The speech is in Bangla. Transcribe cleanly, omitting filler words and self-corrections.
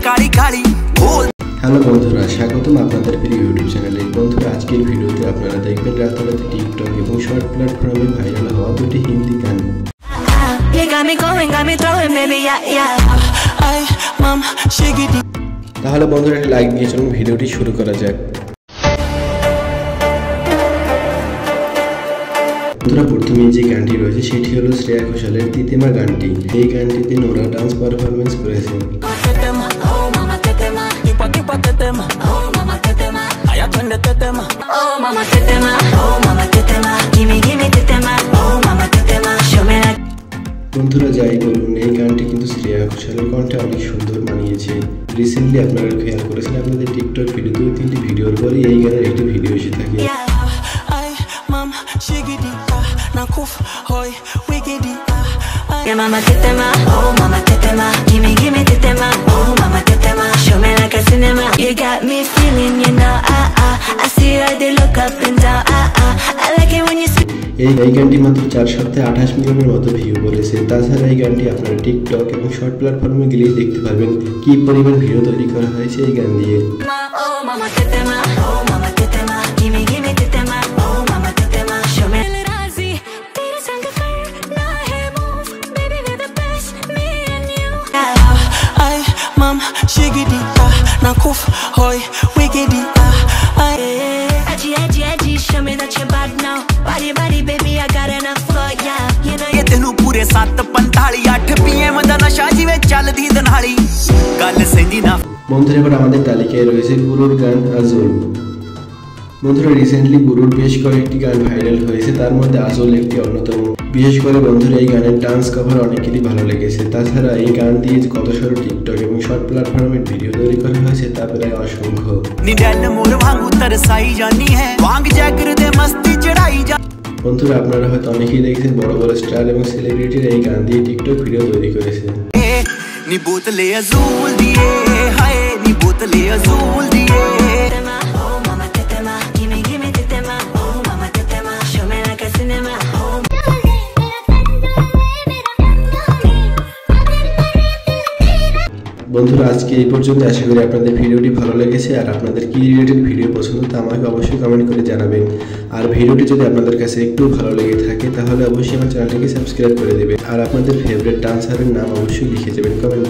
काली काली बोल। হ্যালো বন্ধুরা, স্বাগতম আপনাদের প্রিয় ইউটিউব চ্যানেলে। বন্ধুরা, আজকের ভিডিওতে আপনারা দেখবেন রাতারাতি টিকটক এবং শর্ট প্ল্যাটফর্মে ভাইরাল হওয়া দুটি হিন্দি গান। তাহলে বন্ধুরা, একটা লাইক দিয়ে চলুন ভিডিওটি শুরু করা যাক। বন্ধুরা, প্রথমে যে গানটি রয়েছে সেটি হলো শ্রেয়া ঘোষালের তিতেমা গানটি। এই গানটিতে নোরা ডান্স পারফরমেন্স করেছেন। বন্ধুরা, যাই বলুন, এই গানটি কিন্তু শ্রেয়া ঘোষালের কণ্ঠে অনেক সুন্দর মানিয়েছে। রিসেন্টলি আপনারা খেয়াল করেছেন আপনাদের টিকটক ভিডিও 2-3টি ভিডিওর পরে এই গানের একটি ভিডিও এসে থাকে। Mama tetema, oh mama tetema, gimme tetema, oh mama tetema, show me like a cinema. You got me feeling, you know, I see how they look up and down, I like it when you speak. এই গানটি মাত্র 4 সপ্তাহে 28 মিলিয়নের মতো ভিউ করেছে। তাছাড়া এই গানটি আপনারা টিকটক এবং শর্ট প্ল্যাটফর্মে গেলেই দেখতে পারবেন কি পরিমাণ ভিডিও তৈরি করা হয়েছে এই গান দিয়ে। Oh mama tetema, oh mama tetema, gimme tetema, oh mama tetema, show me. Shigidi na kuf hoy wigidi Aji show me that you're bad now. Body baby I got enough for ya. You know ये तेनू पूरे 7:45 8 PM ਦਾ ਨਸ਼ਾ ਜਿਵੇਂ ਚੱਲਦੀ ਦਨਹਾਲੀ ਗੱਲ ਸੈਂਦੀ না। বন্ধুরা, এবার আমাদের তালিকায় রয়েছে গুরুর গান আজল। বন্ধুরা, রিসেন্টলি গুরুর বেশ কয়েকটি গান ভাইরাল হয়েছে, তার মধ্যে আজল একটি অন্যতম। বিশেষ করে বন্ধুরা, এই গানের ডান্স কভার অনেকেরই ভালো লেগেছে। তাছাড়া এই গান দিয়ে কত সারা টিকটক এবং শর্ট প্ল্যাটফর্মে ভিডিও তৈরি করা হয়েছে তা প্রায় অসংখ্য। বন্ধুরা, আপনারা হয়তো অনেকেই দেখেছেন বড় বড় স্টার এবং সেলিব্রিটিরা এই গান দিয়ে টিকটক ভিডিও তৈরি করেছে। বন্ধুরা, আজকে এই পর্যন্ত। আশা করি আপনাদের ভিডিওটি ভালো লেগেছে। আর আপনাদের কি রিলেটেড ভিডিও পছন্দ তা আমাকে অবশ্যই কমেন্ট করে জানাবেন। আর ভিডিওটি যদি আপনাদের কাছে একটু ভালো লেগে থাকে তাহলে অবশ্যই আমার চ্যানেলটিকে সাবস্ক্রাইব করে দেবেন। আর আপনাদের ফেভারিট ডান্সারের নাম অবশ্যই লিখে যাবেন কমেন্ট